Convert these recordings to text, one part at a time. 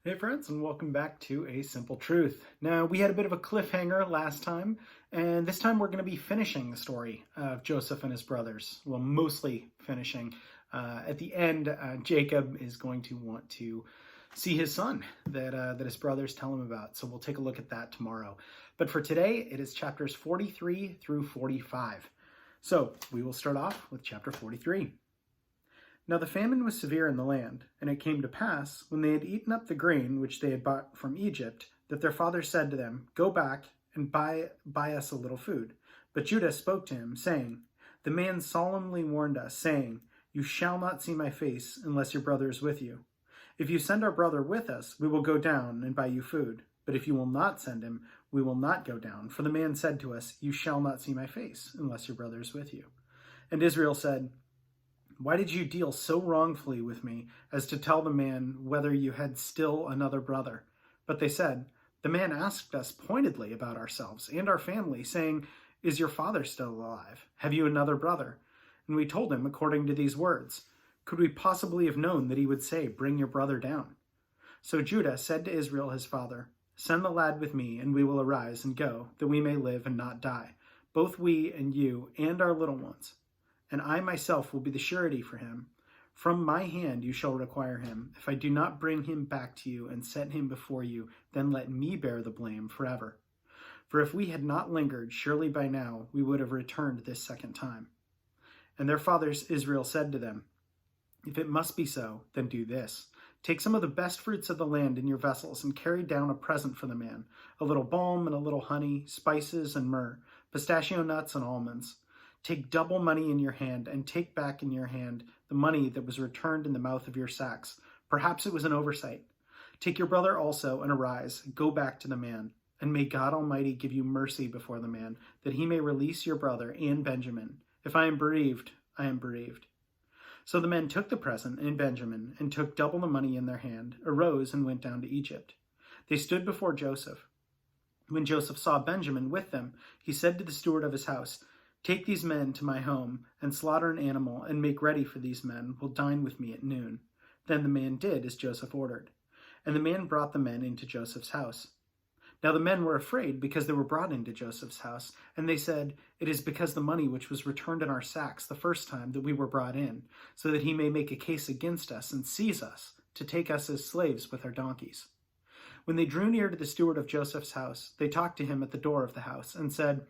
Hey friends, and welcome back to A Simple Truth. Now, we had a bit of a cliffhanger last time, and this time we're going to be finishing the story of Joseph and his brothers. Well, mostly finishing. At the end, Jacob is going to want to see his son that his brothers tell him about, so we'll take a look at that tomorrow. But for today, it is chapters 43 through 45. So, we will start off with chapter 43. Now the famine was severe in the land, and it came to pass, when they had eaten up the grain which they had bought from Egypt, that their father said to them, Go back and buy us a little food. But Judah spoke to him, saying, The man solemnly warned us, saying, You shall not see my face unless your brother is with you. If you send our brother with us, we will go down and buy you food. But if you will not send him, we will not go down. For the man said to us, You shall not see my face unless your brother is with you. And Israel said, Why did you deal so wrongfully with me as to tell the man whether you had still another brother? But they said, The man asked us pointedly about ourselves and our family, saying, Is your father still alive? Have you another brother? And we told him according to these words. Could we possibly have known that he would say, Bring your brother down? So Judah said to Israel his father, Send the lad with me, and we will arise and go, that we may live and not die, both we and you and our little ones. And I myself will be the surety for him. From my hand you shall require him. If I do not bring him back to you and set him before you, then let me bear the blame forever. For if we had not lingered, surely by now we would have returned this second time. And their father Israel said to them, If it must be so, then do this. Take some of the best fruits of the land in your vessels and carry down a present for the man, a little balm and a little honey, spices and myrrh, pistachio nuts and almonds. Take double money in your hand, and take back in your hand the money that was returned in the mouth of your sacks. Perhaps it was an oversight. Take your brother also, and arise, go back to the man. And may God Almighty give you mercy before the man, that he may release your brother and Benjamin. If I am bereaved, I am bereaved. So the men took the present and Benjamin, and took double the money in their hand, arose, and went down to Egypt. They stood before Joseph. When Joseph saw Benjamin with them, he said to the steward of his house, Take these men to my home, and slaughter an animal, and make ready for these men, will dine with me at noon. Then the man did as Joseph ordered. And the man brought the men into Joseph's house. Now the men were afraid, because they were brought into Joseph's house, and they said, It is because the money which was returned in our sacks the first time that we were brought in, so that he may make a case against us and seize us, to take us as slaves with our donkeys. When they drew near to the steward of Joseph's house, they talked to him at the door of the house, and said,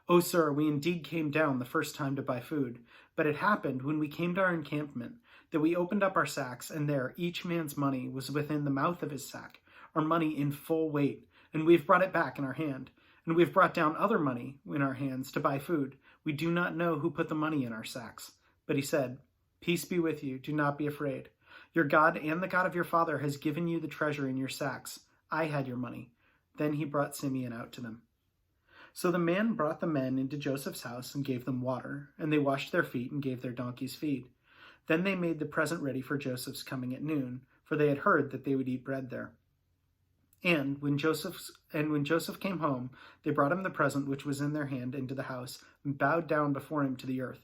O sir, we indeed came down the first time to buy food, but it happened when we came to our encampment that we opened up our sacks, and there each man's money was within the mouth of his sack, our money in full weight, and we have brought it back in our hand. And we have brought down other money in our hands to buy food. We do not know who put the money in our sacks. But he said, Peace be with you, do not be afraid. Your God and the God of your father has given you the treasure in your sacks. I had your money. Then he brought Simeon out to them. So the man brought the men into Joseph's house and gave them water, and they washed their feet and gave their donkeys feed. Then they made the present ready for Joseph's coming at noon, for they had heard that they would eat bread there. And when Joseph came home, they brought him the present which was in their hand into the house, and bowed down before him to the earth.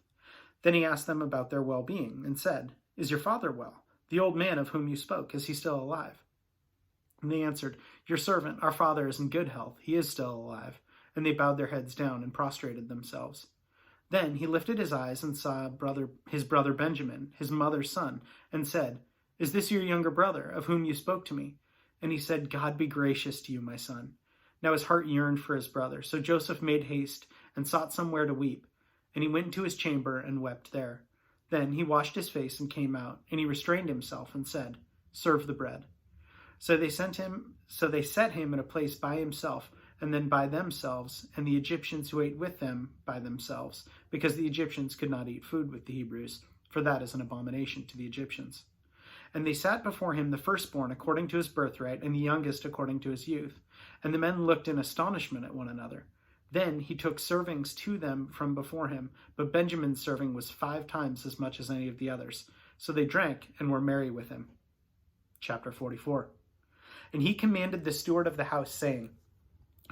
Then he asked them about their well-being, and said, Is your father well? The old man of whom you spoke, is he still alive? And they answered, Your servant, our father, is in good health. He is still alive. And they bowed their heads down and prostrated themselves. Then he lifted his eyes and saw his brother Benjamin, his mother's son, and said, Is this your younger brother, of whom you spoke to me? And he said, God be gracious to you, my son. Now his heart yearned for his brother. So Joseph made haste and sought somewhere to weep. And he went into his chamber and wept there. Then he washed his face and came out, and he restrained himself and said, Serve the bread. So they set him in a place by himself, and then by themselves, and the Egyptians who ate with them by themselves, because the Egyptians could not eat food with the Hebrews, for that is an abomination to the Egyptians. And they sat before him the firstborn according to his birthright, and the youngest according to his youth. And the men looked in astonishment at one another. Then he took servings to them from before him, but Benjamin's serving was 5 times as much as any of the others. So they drank and were merry with him. Chapter 44. And he commanded the steward of the house, saying,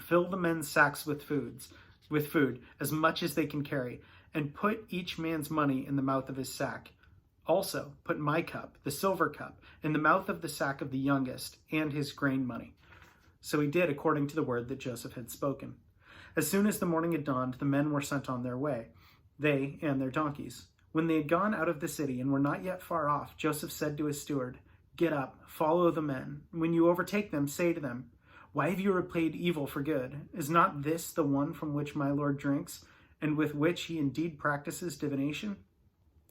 Fill the men's sacks with food, as much as they can carry, and put each man's money in the mouth of his sack. Also put my cup, the silver cup, in the mouth of the sack of the youngest, and his grain money." So he did according to the word that Joseph had spoken. As soon as the morning had dawned, the men were sent on their way, they and their donkeys. When they had gone out of the city and were not yet far off, Joseph said to his steward, "Get up, follow the men. When you overtake them, say to them, 'Why have you repaid evil for good? Is not this the one from which my Lord drinks, and with which he indeed practices divination?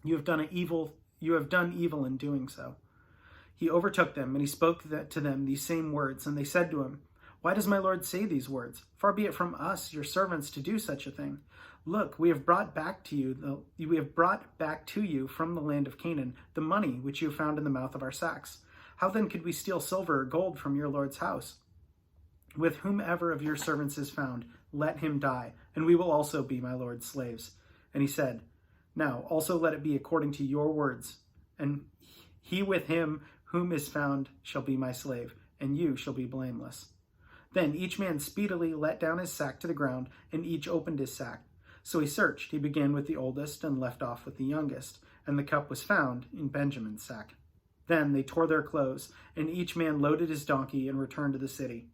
You have done evil in doing so.'" He overtook them, and he spoke to them these same words, and they said to him, "Why does my Lord say these words? Far be it from us, your servants, to do such a thing. Look, we have brought back to you from the land of Canaan the money which you found in the mouth of our sacks. How then could we steal silver or gold from your Lord's house? With whomever of your servants is found, let him die, and we will also be my Lord's slaves." And he said, "Now also let it be according to your words, and he with him whom is found shall be my slave, and you shall be blameless." Then each man speedily let down his sack to the ground, and each opened his sack. So he searched. He began with the oldest and left off with the youngest, and the cup was found in Benjamin's sack. Then they tore their clothes, and each man loaded his donkey and returned to the city.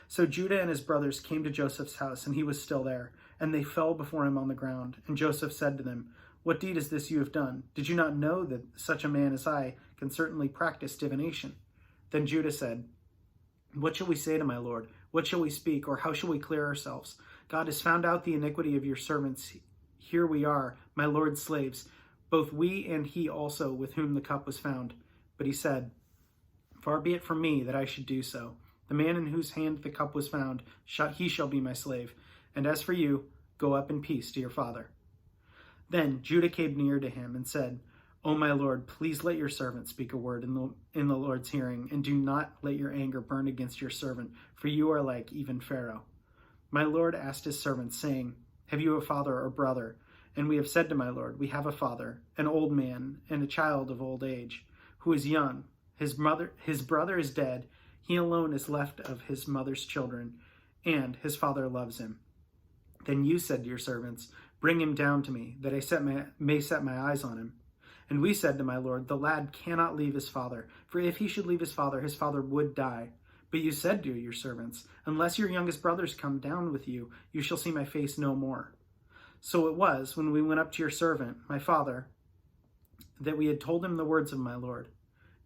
So Judah and his brothers came to Joseph's house, and he was still there, and they fell before him on the ground. And Joseph said to them, "What deed is this you have done? Did you not know that such a man as I can certainly practice divination?" Then Judah said, "What shall we say to my Lord? What shall we speak, or how shall we clear ourselves? God has found out the iniquity of your servants. Here we are, my Lord's slaves, both we and he also with whom the cup was found." But he said, "Far be it from me that I should do so. The man in whose hand the cup was found, he shall be my slave. And as for you, go up in peace to your father." Then Judah came near to him and said, "O my Lord, please let your servant speak a word in the Lord's hearing, and do not let your anger burn against your servant, for you are like even Pharaoh." My Lord asked his servants, saying, "Have you a father or brother?" And we have said to my Lord, "We have a father, an old man, and a child of old age, who is young. His brother is dead. He alone is left of his mother's children, and his father loves him." Then you said to your servants, "Bring him down to me, that I may set my eyes on him." And we said to my Lord, "The lad cannot leave his father, for if he should leave his father would die." But you said to your servants, "Unless your youngest brothers come down with you, you shall see my face no more." So it was, when we went up to your servant, my father, that we had told him the words of my Lord.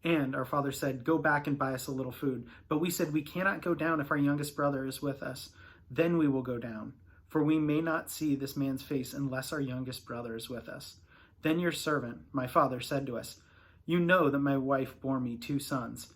And our father said, "Go back and buy us a little food." But we said, "We cannot go down if our youngest brother is with us. Then we will go down, for we may not see this man's face unless our youngest brother is with us." Then your servant, my father, said to us, "You know that my wife bore me 2 sons,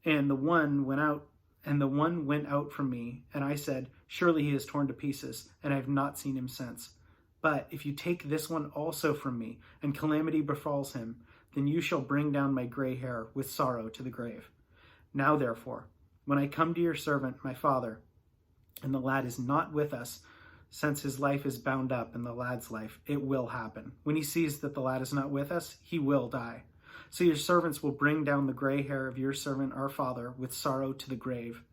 and the one went out from me, and I said, 'Surely he is torn to pieces,' and I have not seen him since. But if you take this one also from me, and calamity befalls him, then you shall bring down my gray hair with sorrow to the grave. Now therefore, when I come to your servant, my father, and the lad is not with us, since his life is bound up in the lad's life, it will happen. When he sees that the lad is not with us, he will die. So your servants will bring down the gray hair of your servant, our father, with sorrow to the grave.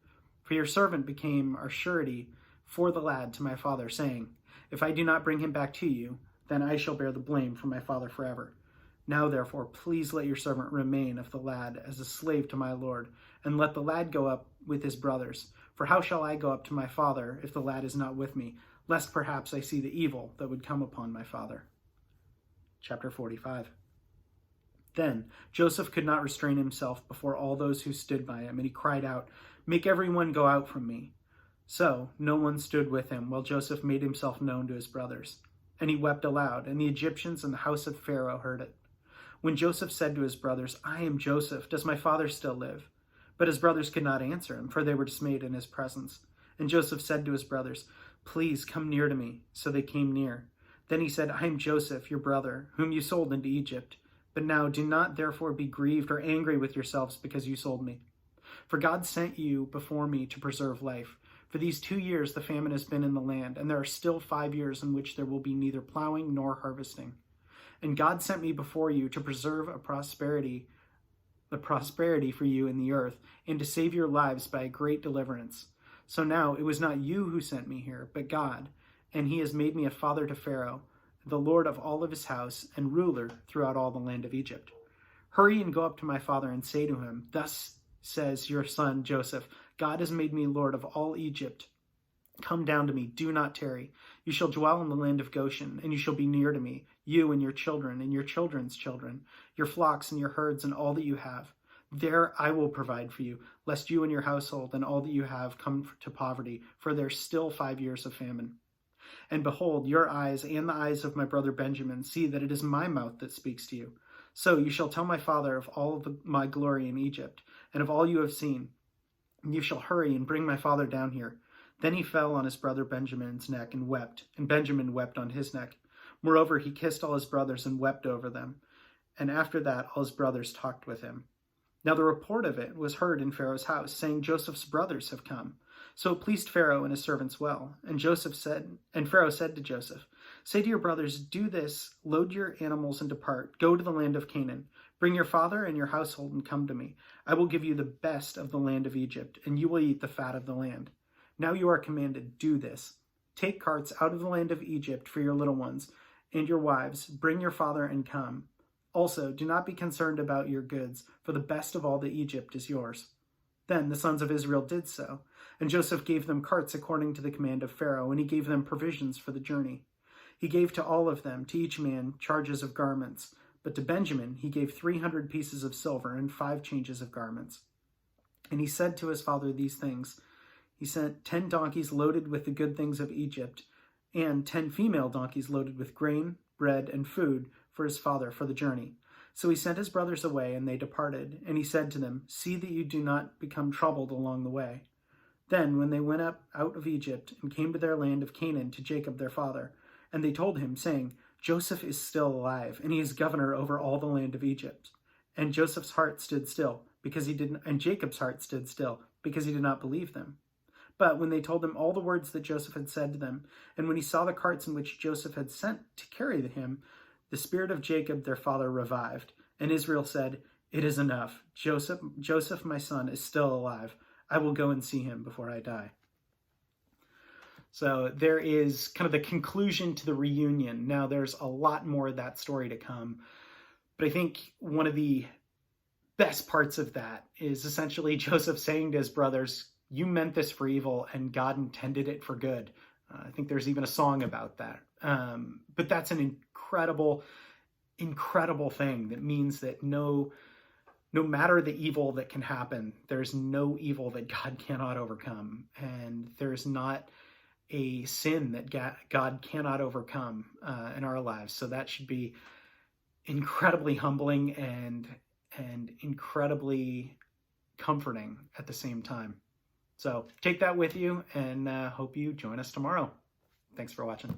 For your servant became our surety for the lad to my father, saying, 'If I do not bring him back to you, then I shall bear the blame for my father forever.' Now therefore, please let your servant remain of the lad as a slave to my Lord, and let the lad go up with his brothers. For how shall I go up to my father if the lad is not with me, lest perhaps I see the evil that would come upon my father?" Chapter 45. Then Joseph could not restrain himself before all those who stood by him, and he cried out, "Make everyone go out from me." So no one stood with him while Joseph made himself known to his brothers. And he wept aloud, and the Egyptians and the house of Pharaoh heard it. When Joseph said to his brothers, "I am Joseph, does my father still live?" But his brothers could not answer him, for they were dismayed in his presence. And Joseph said to his brothers, "Please come near to me." So they came near. Then he said, "I am Joseph, your brother, whom you sold into Egypt. But now do not therefore be grieved or angry with yourselves because you sold me. For God sent you before me to preserve life. For these 2 years the famine has been in the land, and there are still 5 years in which there will be neither plowing nor harvesting. And God sent me before you to preserve the prosperity for you in the earth, and to save your lives by a great deliverance. So now it was not you who sent me here, but God, and he has made me a father to Pharaoh, the Lord of all of his house, and ruler throughout all the land of Egypt. Hurry and go up to my father and say to him, 'Thus says your son Joseph, God has made me Lord of all Egypt. Come down to me, do not tarry. You shall dwell in the land of Goshen, and you shall be near to me, you and your children and your children's children, your flocks and your herds and all that you have. There I will provide for you, lest you and your household and all that you have come to poverty, for there's still 5 years of famine. And behold, your eyes and the eyes of my brother Benjamin see that it is my mouth that speaks to you. So you shall tell my father of all of my glory in Egypt, and of all you have seen. And you shall hurry and bring my father down here. Then he fell on his brother Benjamin's neck and wept, and Benjamin wept on his neck. Moreover, he kissed all his brothers and wept over them. And after that, all his brothers talked with him. Now the report of it was heard in Pharaoh's house, saying, Joseph's brothers have come. So it pleased Pharaoh and his servants well. And Pharaoh said to Joseph, Say to your brothers, do this, load your animals and depart, go to the land of Canaan. Bring your father and your household and come to me. I will give you the best of the land of Egypt, and you will eat the fat of the land. Now you are commanded, do this. Take carts out of the land of Egypt for your little ones and your wives. Bring your father and come. Also, do not be concerned about your goods, for the best of all the Egypt is yours. Then the sons of Israel did so, and Joseph gave them carts according to the command of Pharaoh, and he gave them provisions for the journey. He gave to all of them, to each man, charges of garments, but to Benjamin he gave 300 pieces of silver and 5 changes of garments. And he said to his father these things. He sent 10 donkeys loaded with the good things of Egypt, and 10 female donkeys loaded with grain, bread, and food for his father for the journey. So he sent his brothers away, and they departed. And he said to them, See that you do not become troubled along the way. Then, when they went up out of Egypt and came to their land of Canaan to Jacob their father, and they told him, saying, Joseph is still alive, and he is governor over all the land of Egypt. And Joseph's heart stood still, and Jacob's heart stood still, because he did not believe them. But when they told him all the words that Joseph had said to them, and when he saw the carts in which Joseph had sent to carry him, the spirit of Jacob their father revived. And Israel said, It is enough. Joseph, my son, is still alive. I will go and see him before I die. So there is kind of the conclusion to the reunion. Now there's a lot more of that story to come. But I think one of the best parts of that is essentially Joseph saying to his brothers, you meant this for evil and God intended it for good. I think there's even a song about that. But that's an incredible, incredible thing that means that no matter the evil that can happen, there's no evil that God cannot overcome. And there's not a sin that God cannot overcome in our lives. So that should be incredibly humbling and incredibly comforting at the same time. So take that with you, and hope you join us tomorrow. Thanks for watching.